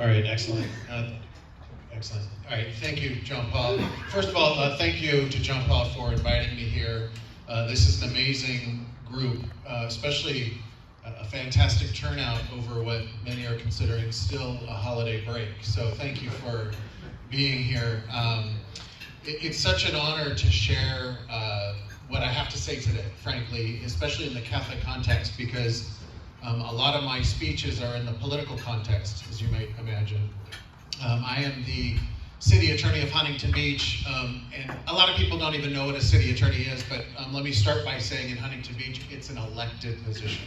All right, excellent. Excellent. All right, thank you, John Paul. First of all, thank you to John Paul for inviting me here. This is an amazing group, especially a fantastic turnout over what many are considering still a holiday break. So thank you for being here. It's such an honor to share what I have to say today, frankly, especially in the Catholic context, because a lot of my speeches are in the political context, as you might imagine. I am the City Attorney of Huntington Beach, and a lot of people don't even know what a city attorney is, but let me start by saying in Huntington Beach, it's an elected position.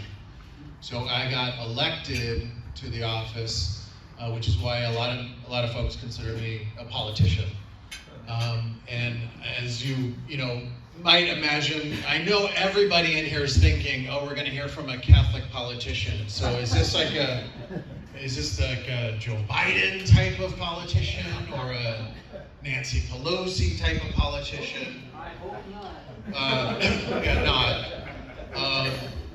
So I got elected to the office, which is why a lot of folks consider me a politician. And as you might imagine, I know everybody in here is thinking, oh, we're going to hear from a Catholic politician. So is this like a Joe Biden type of politician or a Nancy Pelosi type of politician? I hope not. Yeah, not.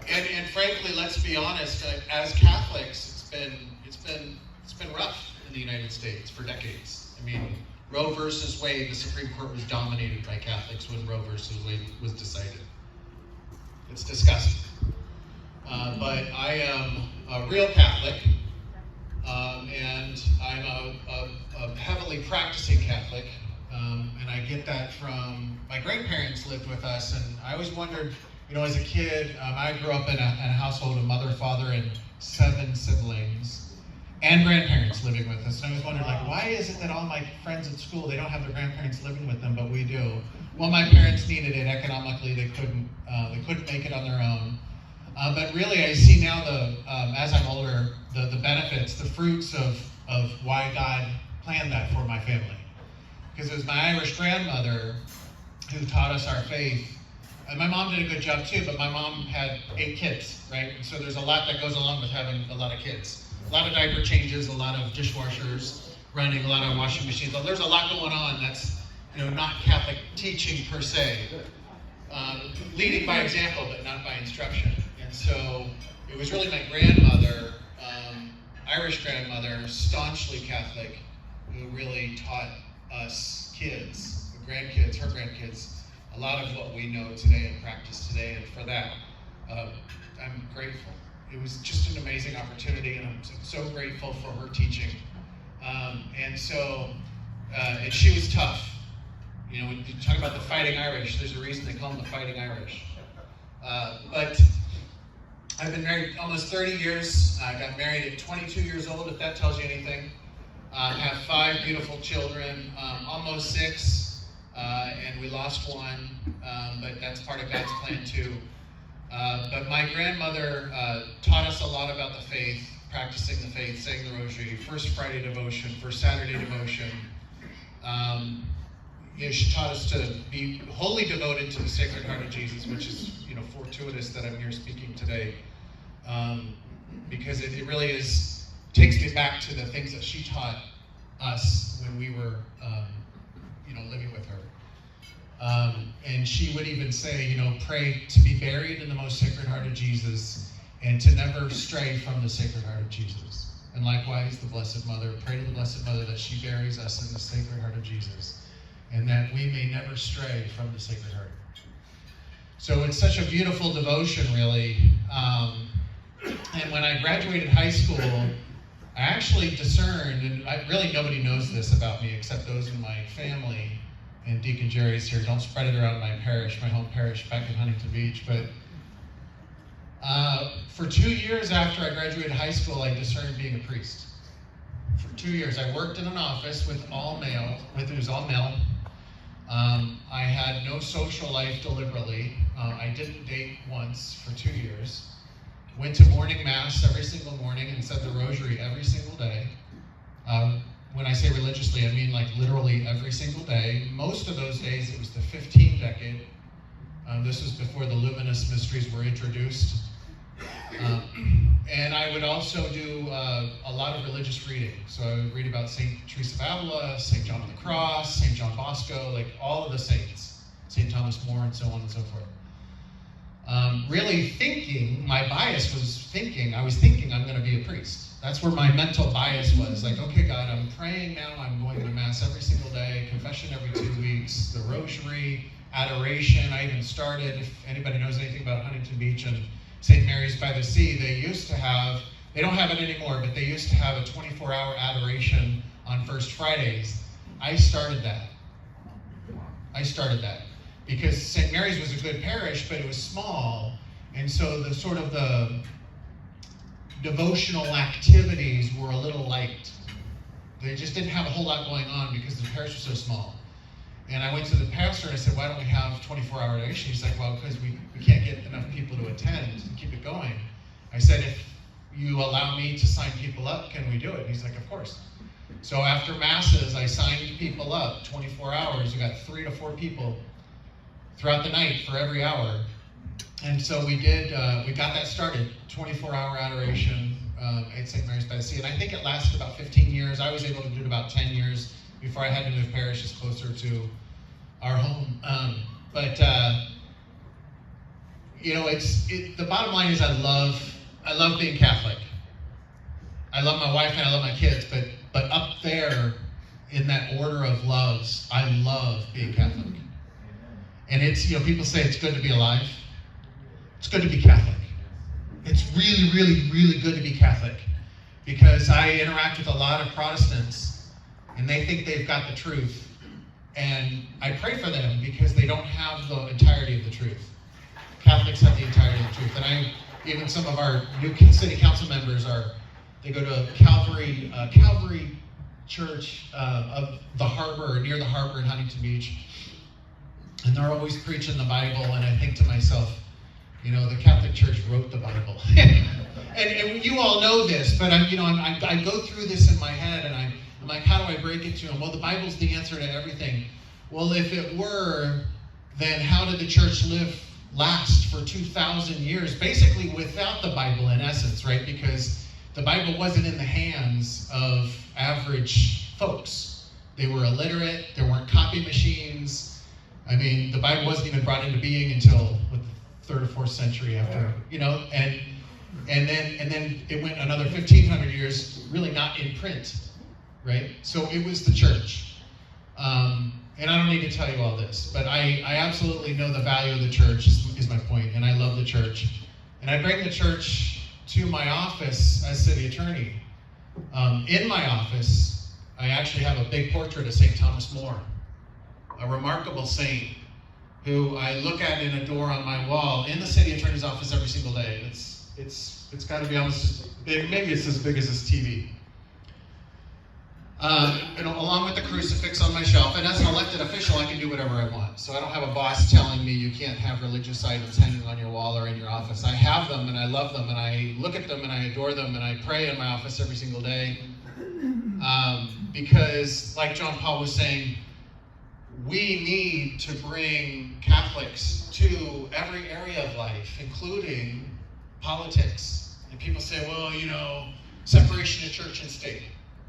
And frankly, let's be honest. As Catholics, it's been rough in the United States for decades. I mean, Roe versus Wade, the Supreme Court was dominated by Catholics when Roe versus Wade was decided. It's disgusting. But I am a real Catholic, and I'm a heavily practicing Catholic, and I get that from my grandparents lived with us, and I always wondered, as a kid, I grew up in a household of mother, father, and 7 siblings. And grandparents living with us. And I always wondered, why is it that all my friends at school, they don't have their grandparents living with them, but we do? Well, my parents needed it economically. They couldn't make it on their own. But really, I see now, as I'm older, the benefits, the fruits of why God planned that for my family. Because it was my Irish grandmother who taught us our faith. And my mom did a good job too, but my mom had 8 kids, right? And so there's a lot that goes along with having a lot of kids. A lot of diaper changes, a lot of dishwashers running, a lot of washing machines. There's a lot going on that's not Catholic teaching per se. Leading by example, but not by instruction. And so it was really my grandmother, Irish grandmother, staunchly Catholic, who really taught us kids, her grandkids, a lot of what we know today and practice today. And for that, I'm grateful. It was just an amazing opportunity, and I'm so grateful for her teaching. And she was tough. When you talk about the Fighting Irish, there's a reason they call them the Fighting Irish. But I've been married almost 30 years. I got married at 22 years old, if that tells you anything. I have 5 beautiful children, almost 6, and we lost one, but that's part of God's plan too. But my grandmother taught us a lot about the faith, practicing the faith, saying the rosary, First Friday devotion, First Saturday devotion. She taught us to be wholly devoted to the Sacred Heart of Jesus, which is, fortuitous that I'm here speaking today, because it really takes me back to the things that she taught us when we were, living with her. And she would even say, pray to be buried in the most Sacred Heart of Jesus and to never stray from the Sacred Heart of Jesus. And likewise, the Blessed Mother, pray to the Blessed Mother that she buries us in the Sacred Heart of Jesus and that we may never stray from the Sacred Heart. So it's such a beautiful devotion, really. And when I graduated high school, I actually discerned, and really nobody knows this about me except those in my family, and Deacon Jerry's here. Don't spread it around my parish, my home parish back in Huntington Beach. But for 2 years after I graduated high school, I discerned being a priest. For 2 years, I worked in an office with all male. It was all male. I had no social life deliberately. I didn't date once for 2 years. Went to morning mass every single morning and said the rosary every single day. When I say religiously, I mean literally every single day. Most of those days, it was the 15th decade. This was before the luminous mysteries were introduced. And I would also do a lot of religious reading. So I would read about St. Teresa of Avila, St. John of the Cross, St. John Bosco, all of the saints, St. Thomas More, and so on and so forth. Really thinking, my bias was thinking, I was thinking I'm going to be a priest. That's where my mental bias was. Like, okay, God, I'm praying now. I'm going to Mass every single day, confession every 2 weeks, the rosary, adoration. I even started, if anybody knows anything about Huntington Beach and St. Mary's by the Sea, they don't have it anymore, but they used to have a 24-hour adoration on First Fridays. I started that because St. Mary's was a good parish, but it was small, and so the sort of the devotional activities were a little light. They just didn't have a whole lot going on because the parish was so small. And I went to the pastor and I said, why don't we have 24-hour adoration? He's like, well, because we can't get enough people to attend and keep it going. I said, if you allow me to sign people up, can we do it? And he's like, of course. So after Masses, I signed people up, 24 hours. We got 3 to 4 people throughout the night for every hour. And so we got that started, 24-hour adoration at St. Mary's by the Sea. And I think it lasted about 15 years. I was able to do it about 10 years before I had to move parishes closer to our home. The bottom line is I love being Catholic. I love my wife and I love my kids, but up there in that order of loves, I love being Catholic. And it's, people say it's good to be alive. It's good to be Catholic. It's really, really, really good to be Catholic because I interact with a lot of Protestants and they think they've got the truth. And I pray for them because they don't have the entirety of the truth. Catholics have the entirety of the truth. And even some of our new city council members they go to Calvary Church of the harbor, or near the harbor in Huntington Beach. And they're always preaching the Bible. And I think to myself, the Catholic Church wrote the Bible. and you all know this, but I go through this in my head and I'm like, how do I break it to them? Well, the Bible's the answer to everything. Well, if it were, then how did the church last for 2,000 years? Basically without the Bible in essence, right? Because the Bible wasn't in the hands of average folks. They were illiterate. There weren't copy machines. I mean, the Bible wasn't even brought into being until the 3rd or 4th century after, and then it went another 1,500 years really not in print. Right? So it was the church. And I don't need to tell you all this, but I absolutely know the value of the church is my point, and I love the church. And I bring the church to my office as city attorney. In my office, I actually have a big portrait of St. Thomas More, a remarkable saint who I look at and adore on my wall in the city attorney's office every single day. It's got to be almost as big, maybe it's as big as this TV. Along with the crucifix on my shelf, and as an elected official, I can do whatever I want. So I don't have a boss telling me you can't have religious items hanging on your wall or in your office. I have them, and I love them, and I look at them, and I adore them, and I pray in my office every single day. Because, like John Paul was saying, we need to bring Catholics to every area of life, including politics. And people say, well, separation of church and state.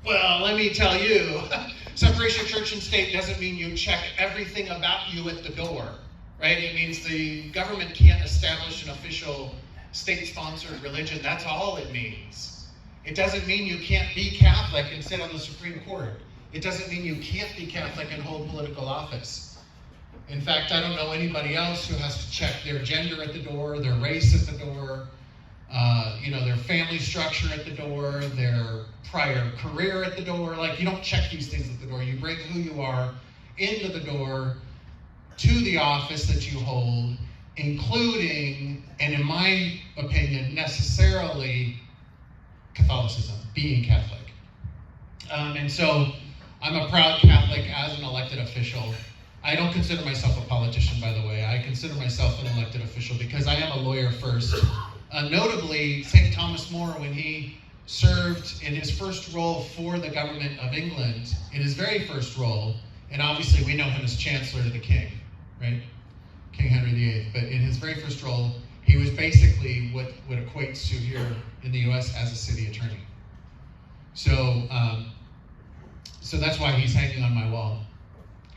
Well, let me tell you, separation of church and state doesn't mean you check everything about you at the door, right? It means the government can't establish an official state-sponsored religion. That's all it means. It doesn't mean you can't be Catholic and sit on the Supreme Court. It doesn't mean you can't be Catholic and hold political office. In fact, I don't know anybody else who has to check their gender at the door, their race at the door, their family structure at the door, their prior career at the door. Like, you don't check these things at the door. You bring who you are into the door to the office that you hold, including, and in my opinion, necessarily Catholicism, being Catholic. And so I'm a proud Catholic as an elected official. I don't consider myself a politician, by the way. I consider myself an elected official because I am a lawyer first. Notably, St. Thomas More, when he served in his first role for the government of England, in his very first role, and obviously we know him as Chancellor to the King, right? King Henry VIII. But in his very first role, he was basically what equates to here in the U.S. as a city attorney. So that's why he's hanging on my wall.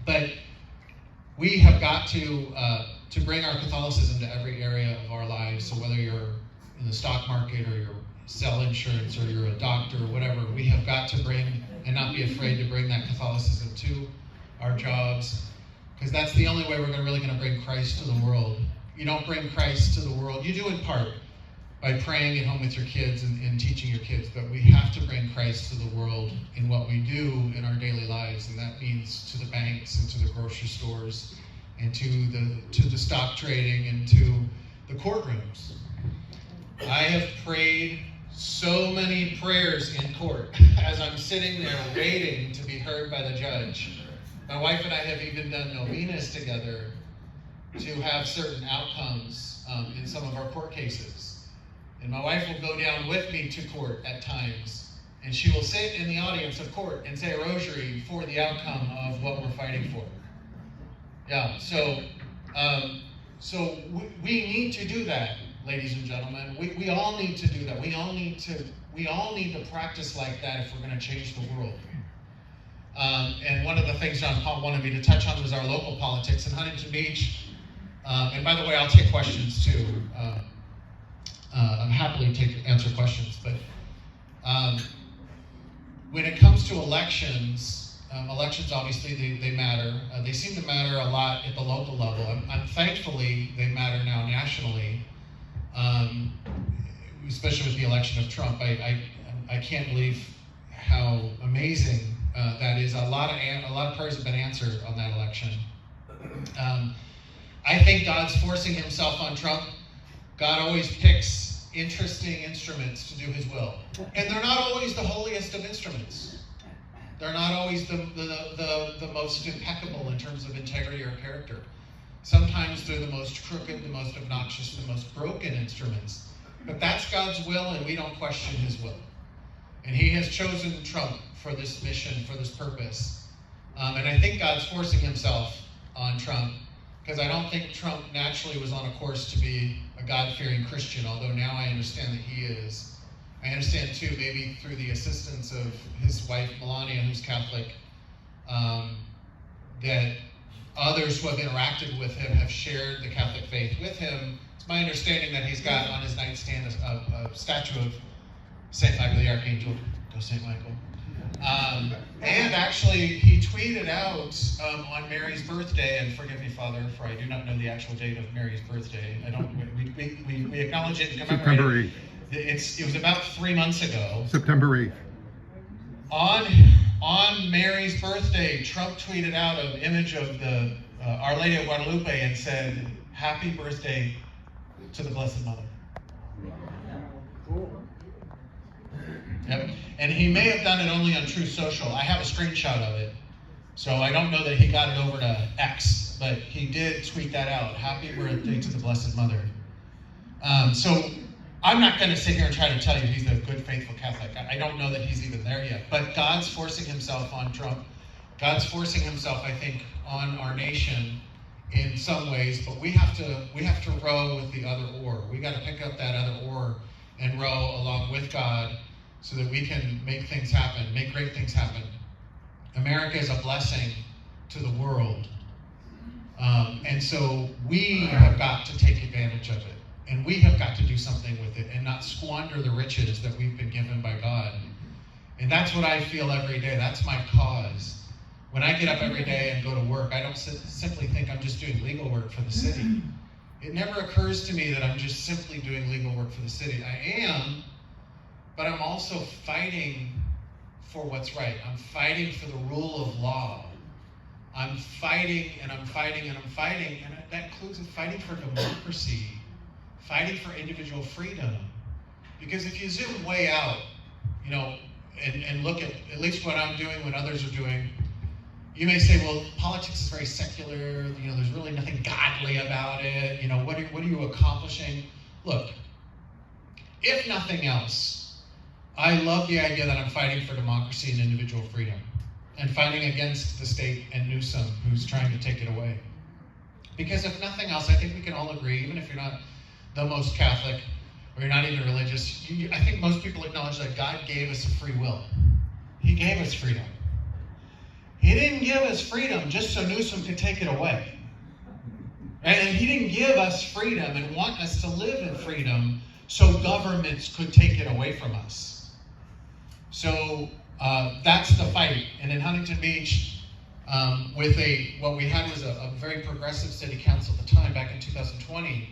But we have got to bring our Catholicism to every area of our lives. So whether you're in the stock market or you're sell insurance or you're a doctor or whatever, we have got to bring and not be afraid to bring that Catholicism to our jobs, because that's the only way we're really going to bring Christ to the world. You don't bring Christ to the world. You do in part by praying at home with your kids and teaching your kids, but we have to bring Christ to the world in what we do in our daily lives, and that means to the banks and to the grocery stores and to the stock trading and to the courtrooms. I have prayed so many prayers in court as I'm sitting there waiting to be heard by the judge. My wife and I have even done novenas together to have certain outcomes in some of our court cases. And my wife will go down with me to court at times, and she will sit in the audience of court and say a rosary for the outcome of what we're fighting for. Yeah, so we need to do that, ladies and gentlemen. We all need to do that. We all need to practice like that if we're going to change the world. And one of the things John Paul wanted me to touch on was our local politics in Huntington Beach. And by the way, I'll take questions too. I'm happily answer questions. But when it comes to elections, elections obviously they matter. They seem to matter a lot at the local level. And thankfully, they matter now nationally. Especially with the election of Trump, I can't believe how amazing that is. A lot of prayers have been answered on that election. I think God's forcing himself on Trump. God always picks interesting instruments to do his will, and they're not always the holiest of instruments. They're not always the most impeccable in terms of integrity or character. Sometimes they're the most crooked, the most obnoxious, the most broken instruments. But that's God's will, and we don't question his will. And he has chosen Trump for this mission, for this purpose. And I think God's forcing himself on Trump, because I don't think Trump naturally was on a course to be a God-fearing Christian, although now I understand that he is. I understand, too, maybe through the assistance of his wife, Melania, who's Catholic, that others who have interacted with him have shared the Catholic faith with him. It's my understanding that he's got on his nightstand a statue of St. Michael the Archangel. Go St. Michael. And actually, he tweeted out on Mary's birthday, and forgive me, Father, for I do not know the actual date of Mary's birthday. We acknowledge it and commemorate September it. 8th. It was about 3 months ago. September 8th. On Mary's birthday, Trump tweeted out an image of the Our Lady of Guadalupe and said, "Happy birthday to the Blessed Mother." Yep. And he may have done it only on Truth Social. I have a screenshot of it. So I don't know that he got it over to X, but he did tweet that out. Happy birthday to the Blessed Mother. So I'm not going to sit here and try to tell you he's a good, faithful Catholic. I don't know that he's even there yet. But God's forcing himself on Trump. God's forcing himself, I think, on our nation in some ways. But we have to row with the other oar. We got to pick up that other oar and row along with God, so that we can make things happen, make great things happen. America is a blessing to the world. And so we have got to take advantage of it. And we have got to do something with it and not squander the riches that we've been given by God. And that's what I feel every day. That's my cause. When I get up every day and go to work, I don't simply think I'm just doing legal work for the city. It never occurs to me that I'm just simply doing legal work for the city. I am, but I'm also fighting for what's right. I'm fighting for the rule of law. I'm fighting, and I'm fighting, and I'm fighting, and that includes fighting for democracy, fighting for individual freedom. Because if you zoom way out, and look at least what I'm doing, what others are doing, you may say, well, politics is very secular, there's really nothing godly about it, what are you accomplishing? Look, if nothing else, I love the idea that I'm fighting for democracy and individual freedom, and fighting against the state and Newsom, who's trying to take it away. Because if nothing else, I think we can all agree, even if you're not the most Catholic, or you're not even religious, I think most people acknowledge that God gave us a free will. He gave us freedom. He didn't give us freedom just so Newsom could take it away. Right? And he didn't give us freedom and want us to live in freedom so governments could take it away from us. So that's the fight. And in Huntington Beach, what we had was a very progressive city council at the time, back in 2020.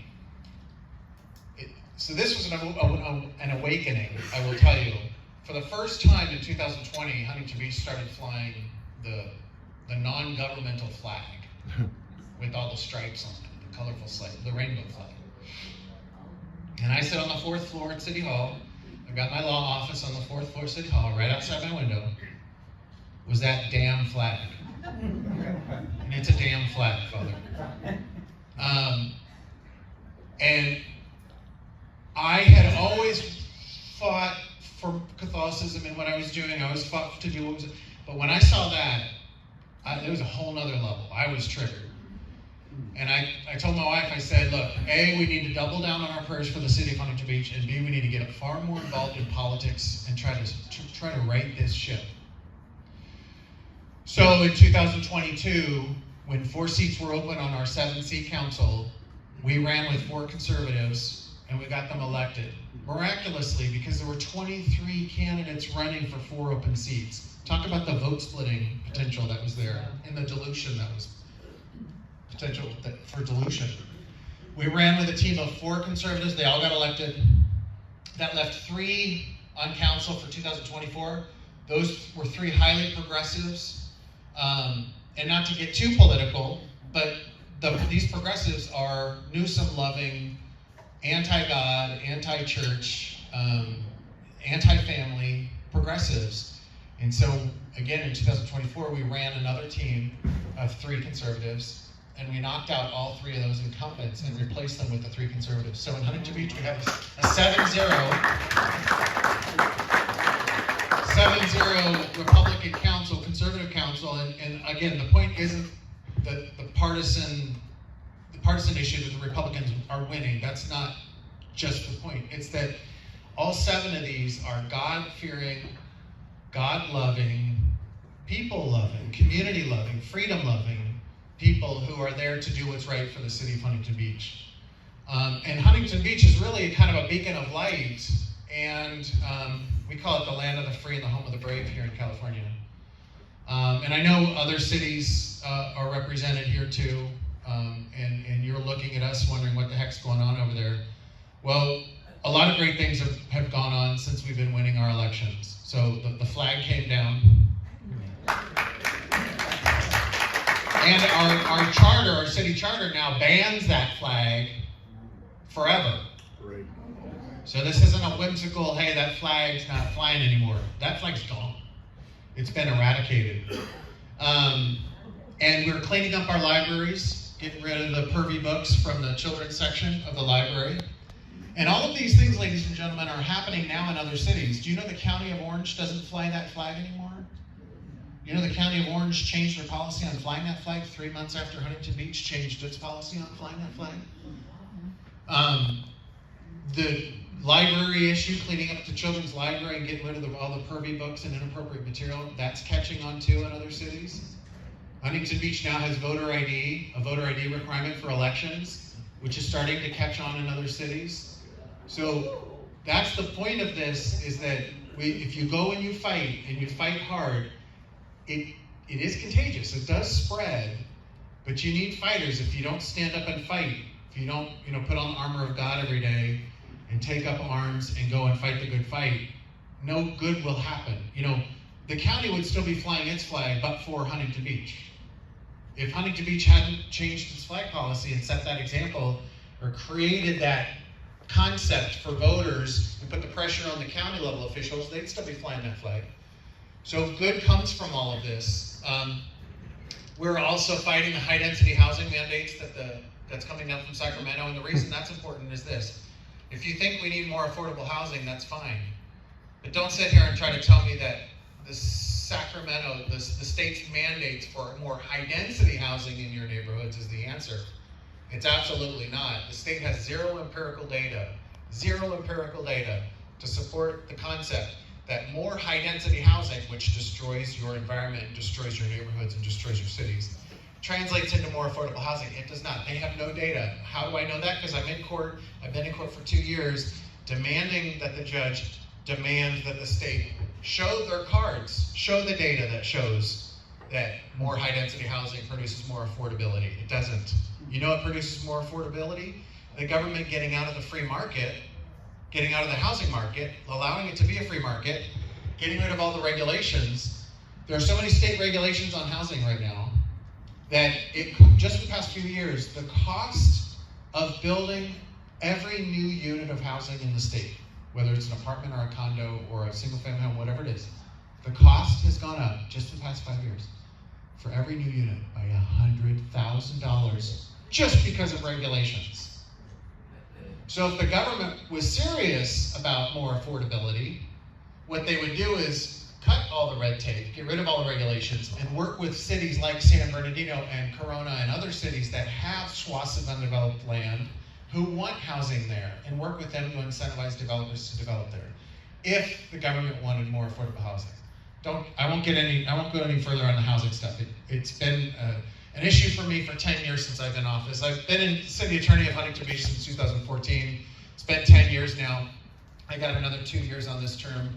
So this was an awakening, I will tell you. For the first time in 2020, Huntington Beach started flying the non-governmental flag with all the stripes on it, the colorful flag, the rainbow flag. And I sit on the 4th floor at City Hall. I've got my law office on the 4th floor of City Hall, right outside my window, was that damn flag. And it's a damn flag, Father. And I had always fought for Catholicism in what I was doing. I always fought to do what was, but when I saw that, there was a whole nother level. I was triggered. And I told my wife, I said, look, A, we need to double down on our prayers for the city of Huntington Beach, and B, we need to get far more involved in politics and try to right this ship. So in 2022, when 4 seats were open on our 7-seat council, we ran with 4 conservatives, and we got them elected. Miraculously, because there were 23 candidates running for 4 open seats. Talk about the vote splitting potential that was there, and the dilution that was potential for dilution. We ran with a team of 4 conservatives. They all got elected. That left 3 on council for 2024. Those were 3 highly progressives. And not to get too political, but these progressives are Newsom-loving, anti-God, anti-church, anti-family progressives. And so, again, in 2024, we ran another team of 3 conservatives, and we knocked out all 3 of those incumbents and replaced them with the 3 conservatives. So in Huntington Beach, we have a 7-0 Republican council, conservative council, and again, the point isn't the partisan issue that the Republicans are winning. That's not just the point. It's that all 7 of these are God-fearing, God-loving, people-loving, community-loving, freedom-loving people who are there to do what's right for the city of Huntington Beach. And Huntington Beach is really kind of a beacon of light, and we call it the land of the free and the home of the brave here in California. And I know other cities are represented here too, and you're looking at us wondering what the heck's going on over there. Well, a lot of great things have gone on since we've been winning our elections. So the flag came down. And our charter, our city charter now bans that flag forever. Great. So this isn't a whimsical, hey, that flag's not flying anymore. That flag's gone. It's been eradicated. And we're cleaning up our libraries, getting rid of the pervy books from the children's section of the library. And all of these things, ladies and gentlemen, are happening now in other cities. Do you know the County of Orange doesn't fly that flag anymore? You know the County of Orange changed their policy on flying that flag 3 months after Huntington Beach changed its policy on flying that flag? The library issue, cleaning up the children's library and getting rid of all the pervy books and inappropriate material, that's catching on too in other cities. Huntington Beach now has voter ID, a voter ID requirement for elections, which is starting to catch on in other cities. So that's the point of this, is that if you go and you fight hard, it is contagious. It does spread, but you need fighters. If you don't stand up and fight, if you don't, put on the armor of God every day and take up arms and go and fight the good fight, no good will happen. The county would still be flying its flag, but for Huntington Beach. If Huntington Beach hadn't changed its flag policy and set that example, or created that concept for voters and put the pressure on the county level officials, they'd still be flying that flag. So good comes from all of this. We're also fighting the high-density housing mandates that's coming down from Sacramento, and the reason that's important is this. If you think we need more affordable housing, that's fine. But don't sit here and try to tell me that the state's mandates for more high-density housing in your neighborhoods is the answer. It's absolutely not. The state has zero empirical data to support the concept that more high-density housing, which destroys your environment, destroys your neighborhoods, and destroys your cities, translates into more affordable housing. It does not. They have no data. How do I know that? Because I'm in court. I've been in court for 2 years. demanding that the judge demand that the state show their cards, show the data that shows that more high-density housing produces more affordability. It doesn't. You know what produces more affordability? The government getting out of the free market, getting out of the housing market, allowing it to be a free market, getting rid of all the regulations. There are so many state regulations on housing right now that just in the past few years, the cost of building every new unit of housing in the state, whether it's an apartment or a condo or a single family home, whatever it is, the cost has gone up just in the past 5 years for every new unit by $100,000 just because of regulations. So if the government was serious about more affordability, what they would do is cut all the red tape, get rid of all the regulations, and work with cities like San Bernardino and Corona and other cities that have swaths of undeveloped land who want housing there, and work with them to incentivize developers to develop there. If the government wanted more affordable housing. I won't go any further on the housing stuff. It's been an issue for me for 10 years since I've been in office. I've been in City Attorney of Huntington Beach since 2014. It's been 10 years now. I got another 2 years on this term,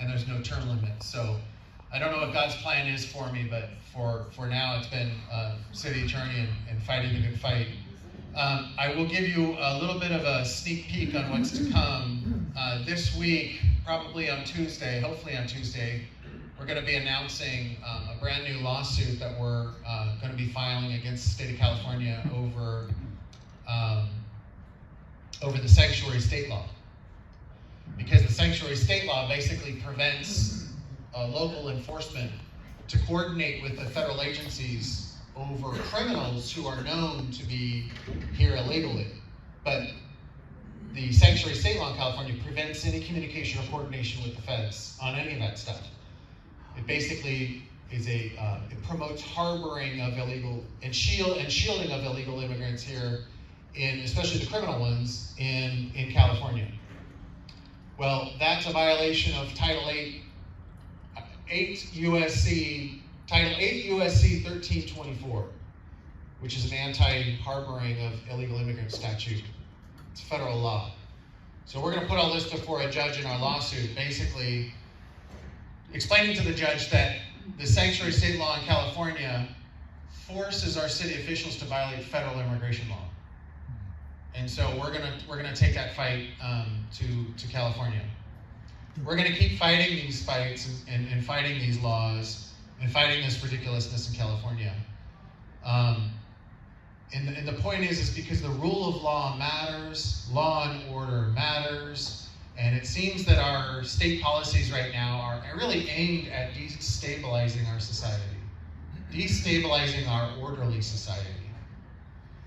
and there's no term limit. So I don't know what God's plan is for me, but for now it's been City Attorney and fighting the good fight. I will give you a little bit of a sneak peek on what's to come. This week, probably on Tuesday, hopefully on Tuesday, we're going to be announcing a brand new lawsuit that we're going to be filing against the state of California over the sanctuary state law. Because the sanctuary state law basically prevents local enforcement to coordinate with the federal agencies over criminals who are known to be here illegally. But the sanctuary state law in California prevents any communication or coordination with the feds on any of that stuff. It basically is it promotes harboring of illegal and shielding of illegal immigrants here, especially the criminal ones in California. Well, that's a violation of Title 8 USC 1324, which is an anti-harboring of illegal immigrant statute. It's federal law. So we're going to put all this before a judge in our lawsuit, basically explaining to the judge that the sanctuary state law in California forces our city officials to violate federal immigration law. And so we're gonna take that fight to California. We're gonna keep fighting these fights and fighting these laws and fighting this ridiculousness in California. And the point is because the rule of law matters, law and order matters, and it seems that our state policies right now are really aimed at destabilizing our society, destabilizing our orderly society.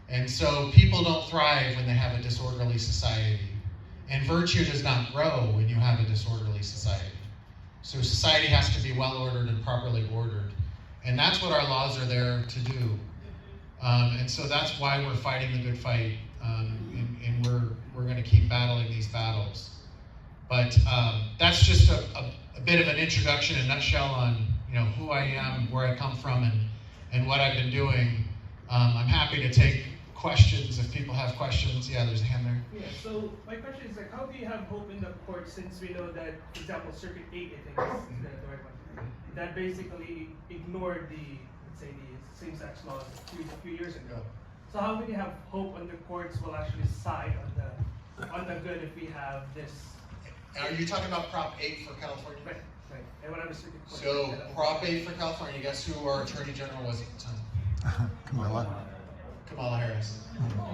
And so people don't thrive when they have a disorderly society. And virtue does not grow when you have a disorderly society. So society has to be well ordered and properly ordered. And that's what our laws are there to do. And so that's why we're fighting the good fight. And we're going to keep battling these battles. But that's just a bit of an introduction, a nutshell on who I am, where I come from, and what I've been doing. I'm happy to take questions if people have questions. Yeah, there's a hand there. Yeah, so my question is how do you have hope in the court since we know that, for example, Circuit 8, I think is the right one, that basically ignored the same-sex laws a few years ago. So how can you have hope on the courts will actually side on the good if we have this? Are you talking about Prop 8 for California? Right. And what I was thinking. So Prop 8 for California, guess who our Attorney General was at the time? Kamala Harris.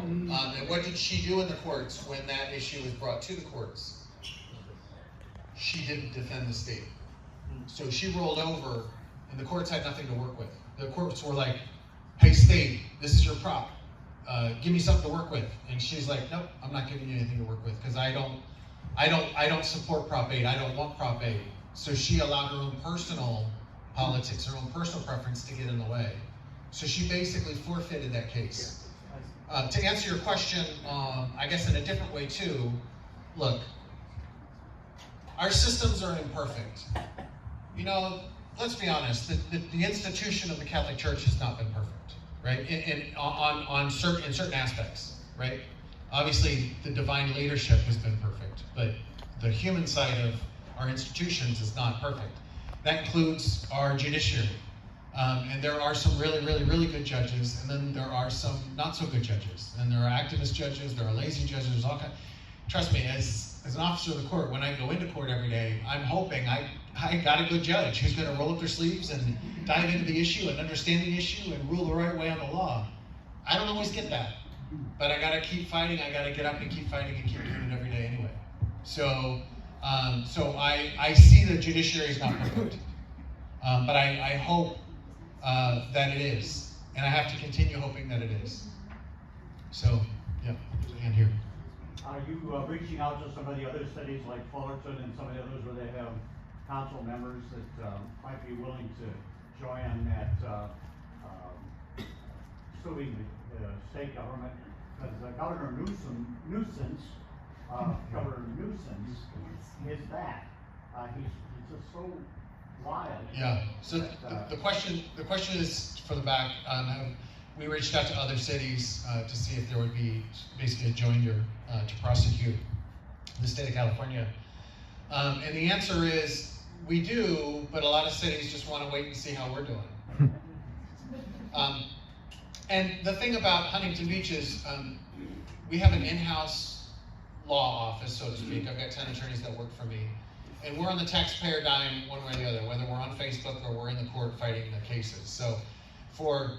And what did she do in the courts when that issue was brought to the courts? She didn't defend the state. So she rolled over, and the courts had nothing to work with. The courts were like, hey state, this is your prop. Give me something to work with. And she's like, nope, I'm not giving you anything to work with because I don't support Prop 8. I don't want Prop 8. So she allowed her own personal politics, her own personal preference to get in the way. So she basically forfeited that case. To answer your question, I guess in a different way too, look, our systems are imperfect. Let's be honest, the institution of the Catholic Church has not been perfect, right? In certain aspects, right? Obviously, the divine leadership has been perfect, but the human side of our institutions is not perfect. That includes our judiciary. And there are some really, really, really good judges, and then there are some not so good judges. And there are activist judges, there are lazy judges, there's all kinds. Trust me, as an officer of the court, when I go into court every day, I'm hoping I got a good judge who's going to roll up their sleeves and dive into the issue and understand the issue and rule the right way on the law. I don't always get that, but I got to keep fighting. I got to get up and keep fighting and keep doing it every day anyway. So I see the judiciary is not perfect, but I hope that it is, and I have to continue hoping that it is. So, yeah, there's a hand here. Are you reaching out to some of the other cities like Fullerton and some of the others where they have council members that might be willing to join at suing the state government? Because Governor Newsom is that. He's just so wild. Yeah. So the question is for the back. We reached out to other cities to see if there would be basically a joinder to prosecute the state of California. And the answer is we do, but a lot of cities just want to wait and see how we're doing. And the thing about Huntington Beach is we have an in-house law office, so to speak. I've got 10 attorneys that work for me. And we're on the taxpayer dime one way or the other, whether we're on Facebook or we're in the court fighting the cases. So for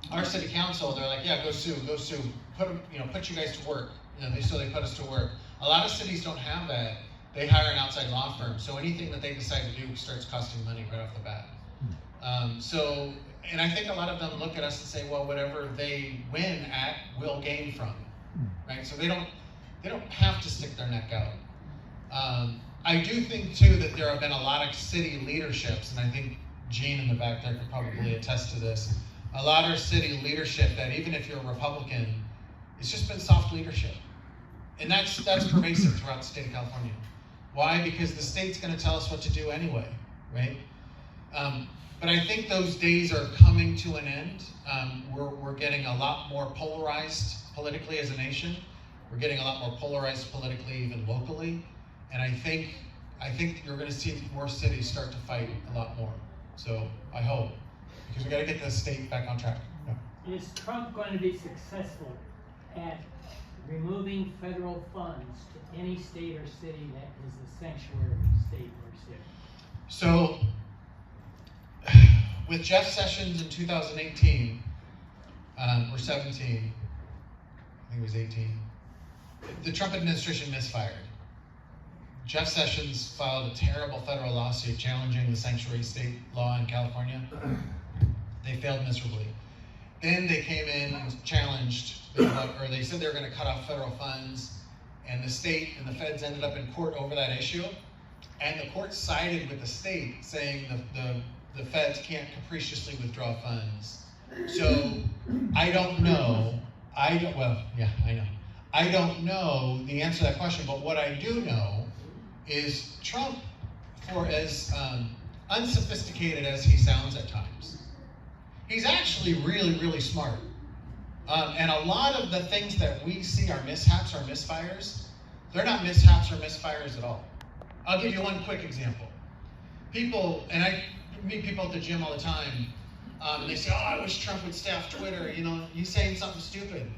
our city council, they're like, yeah, go sue, put you guys to work. So they put us to work. A lot of cities don't have that. They hire an outside law firm. So anything that they decide to do starts costing money right off the bat. And I think a lot of them look at us and say, well, whatever they win at, we'll gain from, right? So they don't have to stick their neck out. I do think too that there have been a lot of city leaderships, and I think Gene in the back there could probably attest to this. A lot of city leadership that even if you're a Republican, it's just been soft leadership. And that's pervasive throughout the state of California. Why? Because the state's going to tell us what to do anyway, right? But I think those days are coming to an end. We're getting a lot more polarized politically as a nation. We're getting a lot more polarized politically, even locally. And I think you're going to see more cities start to fight a lot more. So I hope, because we got to get the state back on track. Yeah. Is Trump going to be successful at removing federal funds to any state or city that is a sanctuary state or city? So with Jeff Sessions in 2018, or 17, I think it was 18, the Trump administration misfired. Jeff Sessions filed a terrible federal lawsuit challenging the sanctuary state law in California. They failed miserably. Then they came in and challenged, or they said they were going to cut off federal funds, and the state and the feds ended up in court over that issue. And the court sided with the state, saying the feds can't capriciously withdraw funds. So I don't know. I don't know the answer to that question, but what I do know is Trump, for as unsophisticated as he sounds at times, he's actually really, really smart. And a lot of the things that we see are mishaps or misfires, they're not mishaps or misfires at all. I'll give you one quick example. People, and I meet people at the gym all the time, and they say, oh, I wish Trump would stay off Twitter, he's saying something stupid.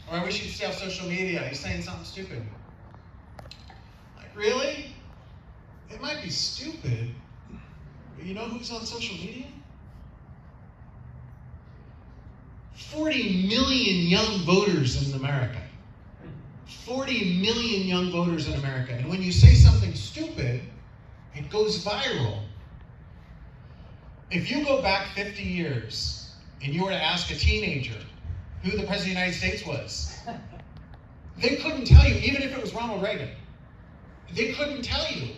Or I wish he'd stay off social media, he's saying something stupid. Like, really? It might be stupid, but you know who's on social media? 40 million young voters in America. 40 million young voters in America. And when you say something stupid, it goes viral. If you go back 50 years and you were to ask a teenager who the President of the United States was, they couldn't tell you, even if it was Ronald Reagan. They couldn't tell you.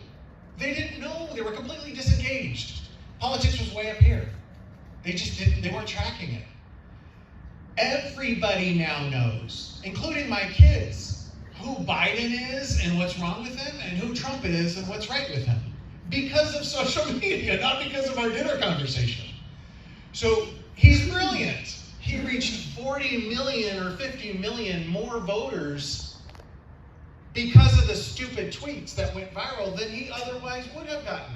They didn't know. They were completely disengaged. Politics was way up here. They just didn't, they weren't tracking it. Everybody now knows, including my kids, who Biden is and what's wrong with him, and who Trump is and what's right with him. Because of social media, not because of our dinner conversation. So he's brilliant. he reached 40 million or 50 million more voters because of the stupid tweets that went viral than he otherwise would have gotten.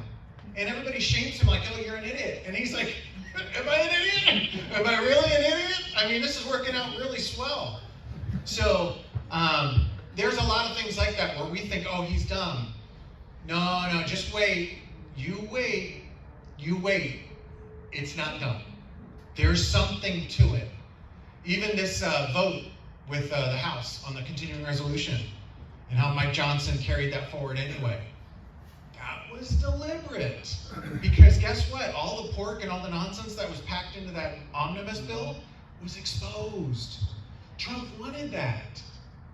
And everybody shames him like, oh, you're an idiot. And he's like, am I an idiot? Am I really an idiot? I mean, this is working out really swell. So there's a lot of things like that where we think, oh, he's dumb. No, just wait. You wait. It's not dumb. There's something to it. Even this vote with the House on the continuing resolution and how Mike Johnson carried that forward anyway. That was deliberate. Because guess what? All the pork and all the nonsense that was packed into that omnibus bill was exposed. Trump wanted that.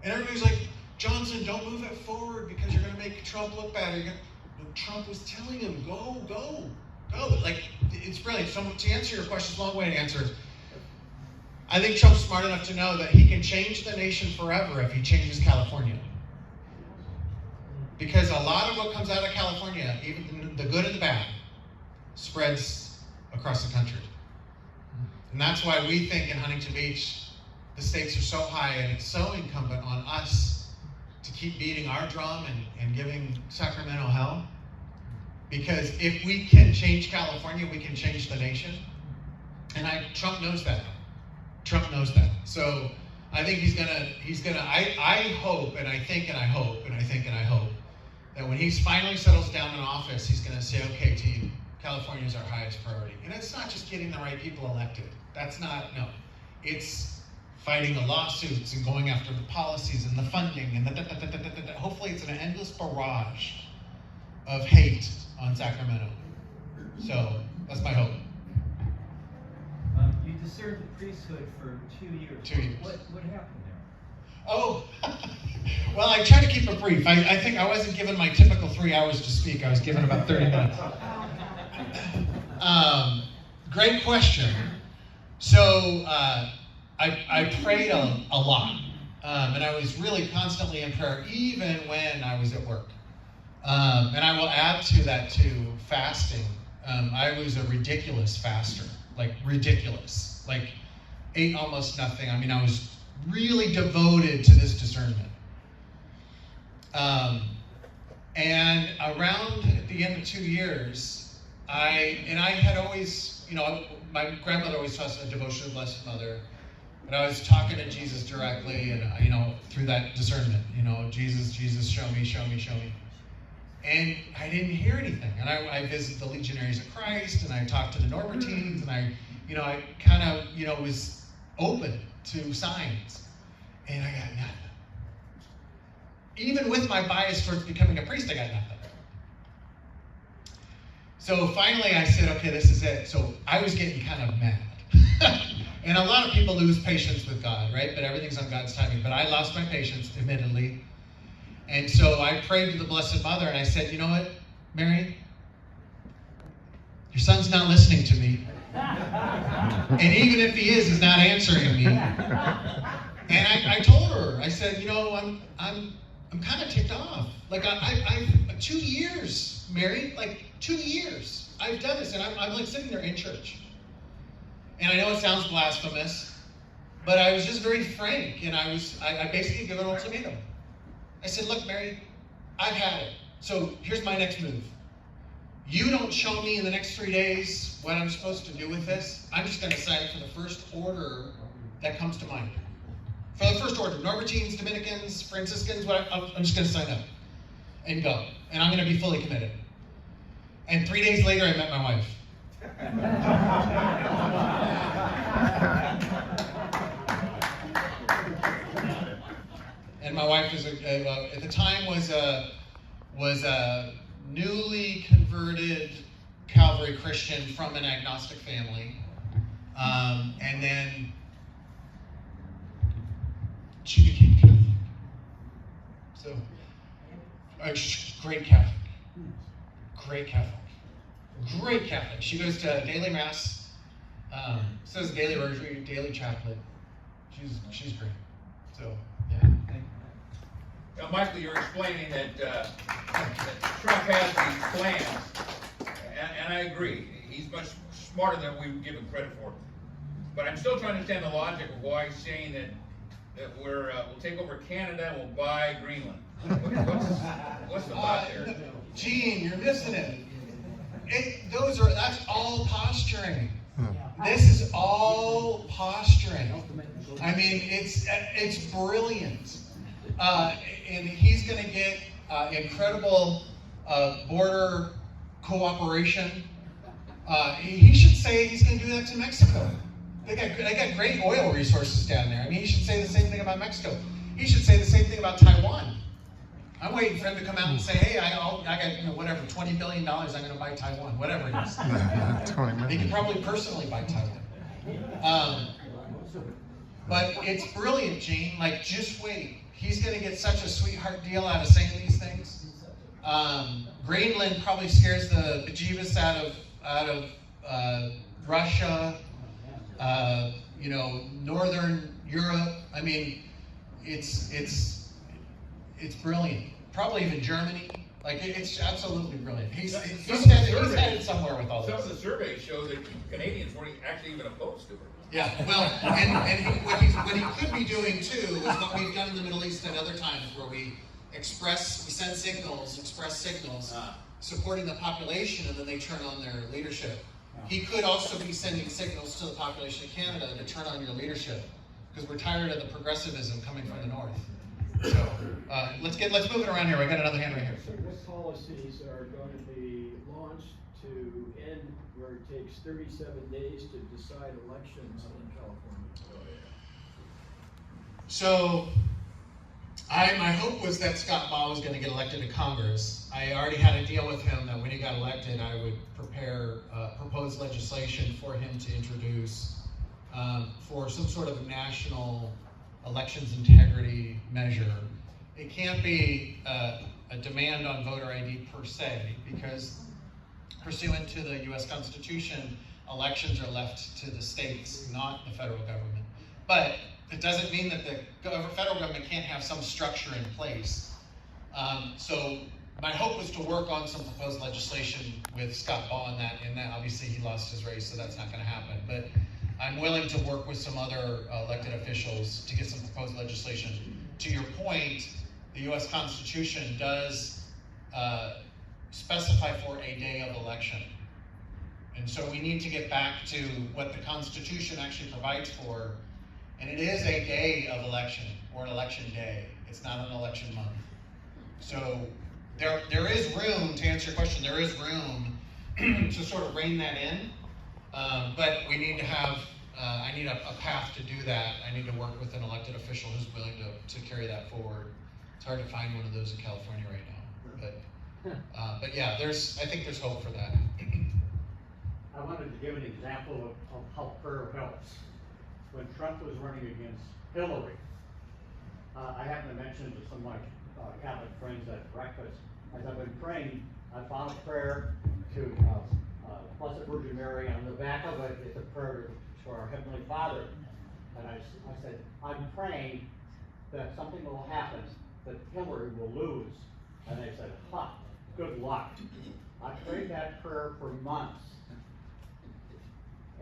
And everybody's like, Johnson, don't move it forward because you're going to make Trump look bad. No, Trump was telling him, go. Like, it's brilliant. So to answer your question, it's a long way to answer it. I think Trump's smart enough to know that he can change the nation forever if he changes California. Because a lot of what comes out of California, even the good and the bad, spreads across the country. And that's why we think in Huntington Beach, the stakes are so high and it's so incumbent on us to keep beating our drum and giving Sacramento hell. Because if we can change California, we can change the nation. And Trump knows that. Trump knows that. So I think he's gonna, I hope, and I think, and I hope, that when he finally settles down in office, he's gonna say, okay, team, California is our highest priority. And it's not just getting the right people elected. No. It's fighting the lawsuits and going after the policies and the funding and hopefully it's an endless barrage of hate on Sacramento. So that's my hope. You served the priesthood for 2 years. 2 years. What happened there? Oh, well, I try to keep it brief. I think I wasn't given my typical 3 hours to speak. I was given about 30 minutes. Great question. So I prayed a lot, and I was really constantly in prayer, even when I was at work. And I will add to that too, fasting. I was a ridiculous faster, like ridiculous, like ate almost nothing. I mean, I was really devoted to this discernment. And around at the end of 2 years, I had always, my grandmother always taught us a devotion to the Blessed Mother. But I was talking to Jesus directly, and through that discernment, Jesus, show me. And I didn't hear anything. And I visited the Legionaries of Christ, and I talked to the Norbertines, and I kind of, was open to signs. And I got nothing. Even with my bias towards becoming a priest, I got nothing. So finally I said, okay, this is it. So I was getting kind of mad. And a lot of people lose patience with God, right? But everything's on God's timing. But I lost my patience, admittedly. And so I prayed to the Blessed Mother, and I said, you know what, Mary? Your son's not listening to me. And even if he is, he's not answering me. And I told her, I said, I'm kind of ticked off. Like, I 2 years, Mary, like 2 years. I've done this, and I'm like sitting there in church. And I know it sounds blasphemous, but I was just very frank, and I basically gave an ultimatum. I said, look, Mary, I've had it. So here's my next move. You don't show me in the next 3 days what I'm supposed to do with this. I'm just going to sign for the first order that comes to mind. For the first order, Norbertines, Dominicans, Franciscans, I'm just going to sign up and go. And I'm going to be fully committed. And 3 days later, I met my wife. And my wife was at the time was a newly converted Calvary Christian from an agnostic family, and then she became Catholic. So, great Catholic. She goes to daily mass, says daily rosary, daily chaplet. She's great. So, yeah. Now, Michael, you're explaining that Trump has these plans, and I agree. He's much smarter than we give him credit for. But I'm still trying to understand the logic of why he's saying that we'll take over Canada and we'll buy Greenland. What's the thought there? Gene, you're missing it. That's all posturing. This is all posturing. I mean, it's brilliant. And he's going to get incredible border cooperation. He should say he's going to do that to Mexico. They got great oil resources down there. I mean, he should say the same thing about Mexico. He should say the same thing about Taiwan. I'm waiting for him to come out and say, hey, I got, whatever, $20 billion, I'm going to buy Taiwan, whatever it is. He could probably personally buy Taiwan. But it's brilliant, Gene. Like, just wait. He's going to get such a sweetheart deal out of saying these things. Greenland probably scares the bejeebus out of Russia, Northern Europe. I mean, it's brilliant. Probably even Germany. Like, it's absolutely brilliant. He's headed somewhere with all this. Some of the surveys show that Canadians weren't actually even opposed to it. Yeah, well, and what he could be doing too is what we've done in the Middle East at other times, where we send signals, express signals, supporting the population, and then they turn on their leadership. He could also be sending signals to the population of Canada to turn on your leadership, because we're tired of the progressivism coming from the north. So let's move it around here. I got another hand right here. So what policies are going to be launched to end where it takes 37 days to decide elections in California? So my hope was that Scott Baugh was going to get elected to Congress. I already had a deal with him that when he got elected, I would prepare proposed legislation for him to introduce for some sort of national elections integrity measure. It can't be a demand on voter ID per se, because pursuant to the U.S. Constitution, elections are left to the states, not the federal government. But it doesn't mean that the federal government can't have some structure in place. So my hope was to work on some proposed legislation with Scott Baugh in that. Obviously he lost his race, so that's not going to happen. But I'm willing to work with some other elected officials to get some proposed legislation. To your point, the U.S. Constitution does specify for a day of election. And so we need to get back to what the Constitution actually provides for. And it is a day of election, or an election day. It's not an election month. So there is room, to answer your question, there is room to sort of rein that in. But we need to have, I need a path to do that. I need to work with an elected official who's willing to carry that forward. It's hard to find one of those in California right now. But yeah, I think there's hope for that. I wanted to give an example of how prayer helps. When Trump was running against Hillary, I happened to mention to some of my Catholic friends at breakfast, as I've been praying, I found a prayer to Blessed Virgin Mary. On the back of it is a prayer to our Heavenly Father. And I said, I'm praying that something will happen, that Hillary will lose. And they said, good luck. I prayed that prayer for months.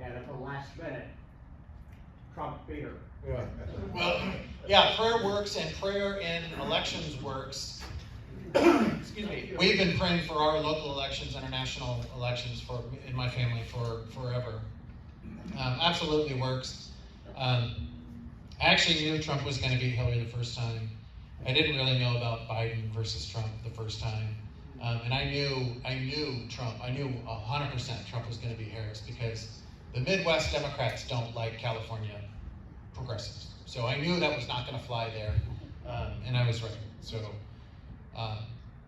And at the last minute, Trump beat her. Yeah. Well, yeah, prayer works, and prayer in elections works. Excuse me. We've been praying for our local elections, international elections, in my family for forever. Absolutely works. I actually knew Trump was going to beat Hillary the first time. I didn't really know about Biden versus Trump the first time. And I knew Trump. I knew 100% Trump was going to beat Harris, because the Midwest Democrats don't like California progressives. So I knew that was not going to fly there, and I was right. So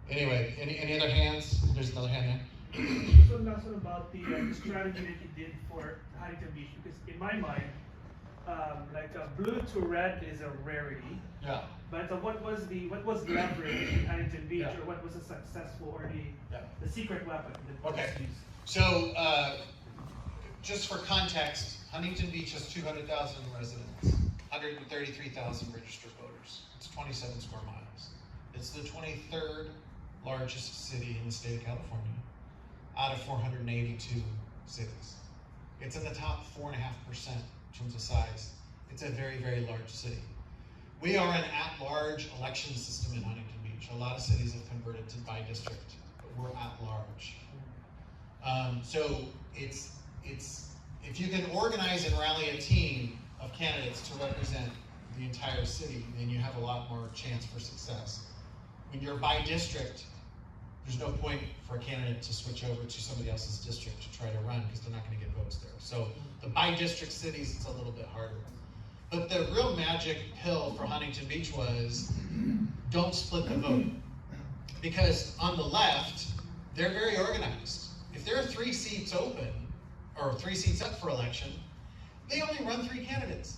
anyway, any other hands? There's another hand there. This one last one about the strategy that he did for Huntington Beach, because in my mind, blue to red is a rarity. Yeah. But what was leverage in Huntington Beach, or what was a successful, or the secret weapon that was used? So just for context, Huntington Beach has 200,000 residents, 133,000 registered voters. It's 27 square miles. It's the 23rd largest city in the state of California, out of 482 cities. It's in the top 4.5% in terms of size. It's a very, very large city. We are an at-large election system in Huntington Beach. A lot of cities have converted to by district, but we're at-large. So it's if you can organize and rally a team of candidates to represent the entire city, then you have a lot more chance for success. When you're by district, there's no point for a candidate to switch over to somebody else's district to try to run because they're not going to get votes there. So the by-district cities, it's a little bit harder. But the real magic pill for Huntington Beach was don't split the vote. Because on the left, they're very organized. If there are 3 seats open, or 3 seats up for election, they only run 3 candidates.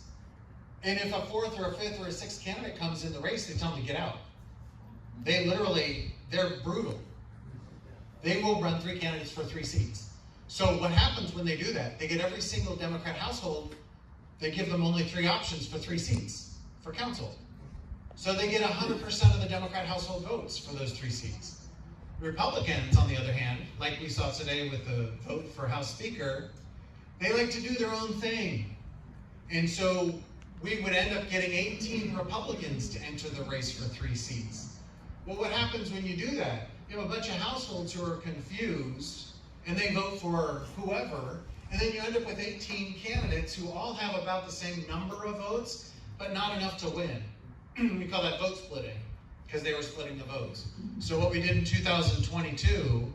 And if a 4th or a 5th or a 6th candidate comes in the race, they tell them to get out. They're brutal. They will run 3 candidates for 3 seats. So what happens when they do that? They get every single Democrat household, they give them only 3 options for 3 seats for council. So they get 100% of the Democrat household votes for those 3 seats. Republicans, on the other hand, like we saw today with the vote for House Speaker, they like to do their own thing. And so we would end up getting 18 Republicans to enter the race for 3 seats. Well, what happens when you do that? You have a bunch of households who are confused, and they vote for whoever, and then you end up with 18 candidates who all have about the same number of votes, but not enough to win. We call that vote splitting, because they were splitting the votes. So what we did in 2022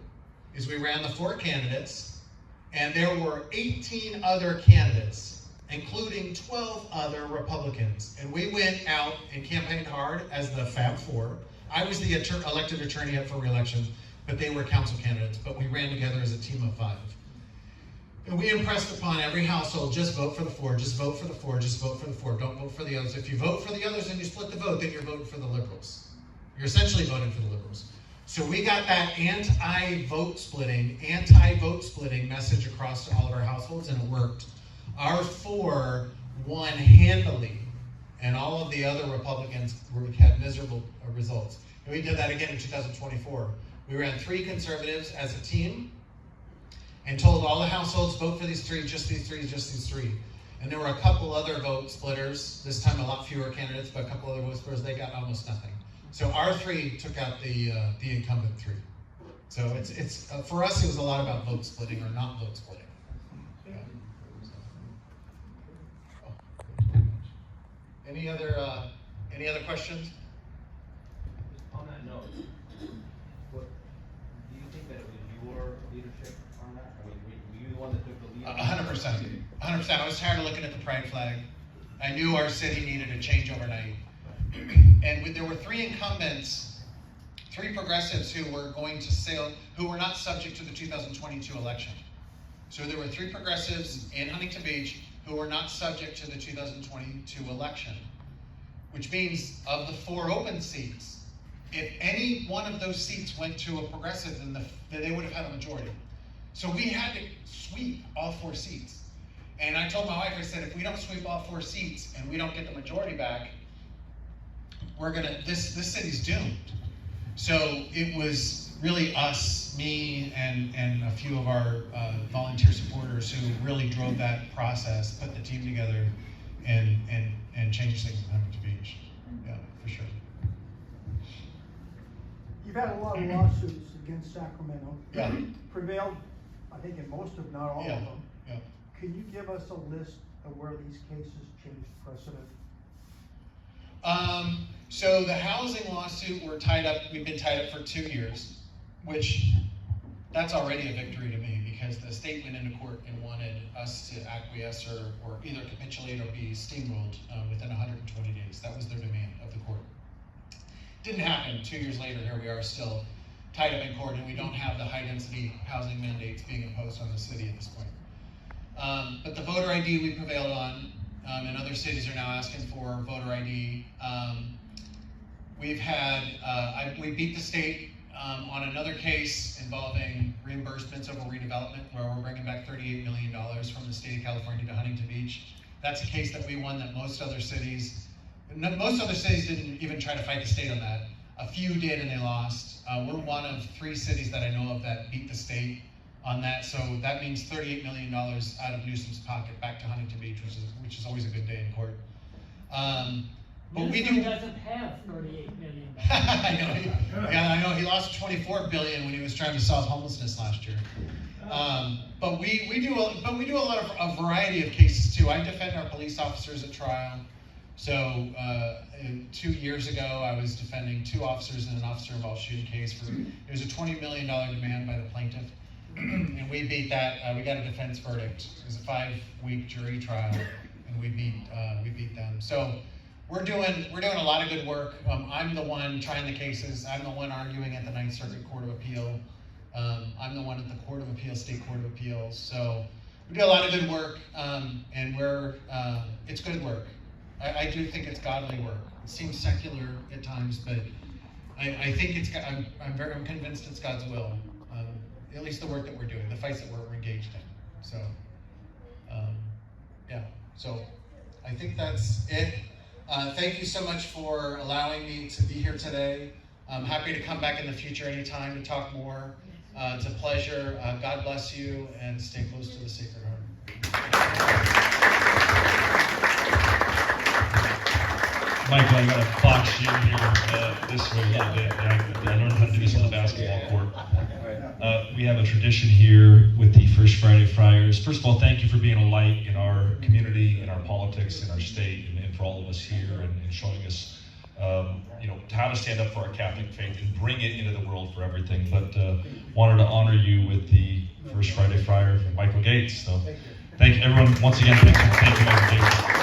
is we ran the 4 candidates, and there were 18 other candidates, including 12 other Republicans. And we went out and campaigned hard as the Fab Four. I was the elected attorney up for re-election, but they were council candidates, but we ran together as a team of 5. And we impressed upon every household, just vote for the 4, just vote for the 4, just vote for the 4, don't vote for the others. If you vote for the others and you split the vote, then you're voting for the liberals. You're essentially voting for the liberals. So we got that anti-vote splitting message across to all of our households, and it worked. Our 4 won handily, and all of the other Republicans had miserable results. And we did that again in 2024. We ran 3 conservatives as a team and told all the households, vote for these 3, just these 3, just these 3. And there were a couple other vote splitters, this time a lot fewer candidates, but a couple other vote splitters, they got almost nothing. So our 3 took out the incumbent 3. So it's for us, it was a lot about vote splitting or not vote splitting. Yeah. Any other questions? On that note, what, do you think that it was your leadership on that? I mean, were you the one that took the lead? 100%. 100%. I was tired of looking at the pride flag. I knew our city needed a change overnight. And there were 3 incumbents, 3 progressives who were going to sail, who were not subject to the 2022 election. So there were 3 progressives in Huntington Beach who were not subject to the 2022 election, which means of the 4 open seats, if any one of those seats went to a progressive, then they would have had a majority. So we had to sweep all 4 seats. And I told my wife, I said, if we don't sweep all 4 seats and we don't get the majority back, this city's doomed. So it was really us, me, and a few of our volunteer supporters who really drove that process, put the team together, and changed things in Huntington Beach. Yeah, for sure. You've had a lot of lawsuits against Sacramento. Yeah. Prevailed, I think, in most, if not all of them. Yeah. Can you give us a list of where these cases changed precedent? So the housing lawsuit, we've been tied up for 2 years, which that's already a victory to me because the state went into court and wanted us to acquiesce or either capitulate or be steamrolled within 120 days. That was their demand of the court. Didn't happen. 2 years later, here we are still tied up in court, and we don't have the high density housing mandates being imposed on the city at this point. But the voter ID we prevailed on, and other cities are now asking for voter ID. We've had, we beat the state on another case involving reimbursements over redevelopment, where we're bringing back $38 million from the state of California to Huntington Beach. That's a case that we won that most other cities didn't even try to fight the state on that. A few did and they lost. We're one of 3 cities that I know of that beat the state on that. So that means $38 million out of Newsom's pocket back to Huntington Beach, which is always a good day in court. But we Newsom do. doesn't have $38 million. I know. He lost $24 billion when he was trying to solve homelessness last year. But we do a lot of a variety of cases too. I defend our police officers at trial. So 2 years ago, I was defending 2 officers in an officer-involved shooting case. It was a $20 million demand by the plaintiff, and we beat that. We got a defense verdict. It was a 5-week jury trial, and we beat them. So we're doing a lot of good work. I'm the one trying the cases. I'm the one arguing at the 9th Circuit Court of Appeal. I'm the one at the Court of Appeals, State Court of Appeals. So we do a lot of good work, and it's good work. I do think it's godly work. It seems secular at times, but I think I'm convinced it's God's will. At least the work that we're doing, the fights that we're engaged in. So, yeah. So I think that's it. Thank you so much for allowing me to be here today. I'm happy to come back in the future anytime to talk more. It's a pleasure. God bless you, and stay close to the Sacred Heart. Michael, I got a box you here this way a little bit. I learned how to do this on the basketball court. We have a tradition here with the First Friday Friars. First of all, thank you for being a light in our community, in our politics, in our state, and for all of us here, and showing us, how to stand up for our Catholic faith and bring it into the world for everything. But wanted to honor you with the First Friday Friar, Michael Gates. So, thank you, everyone. Once again, thank you, Michael Gates.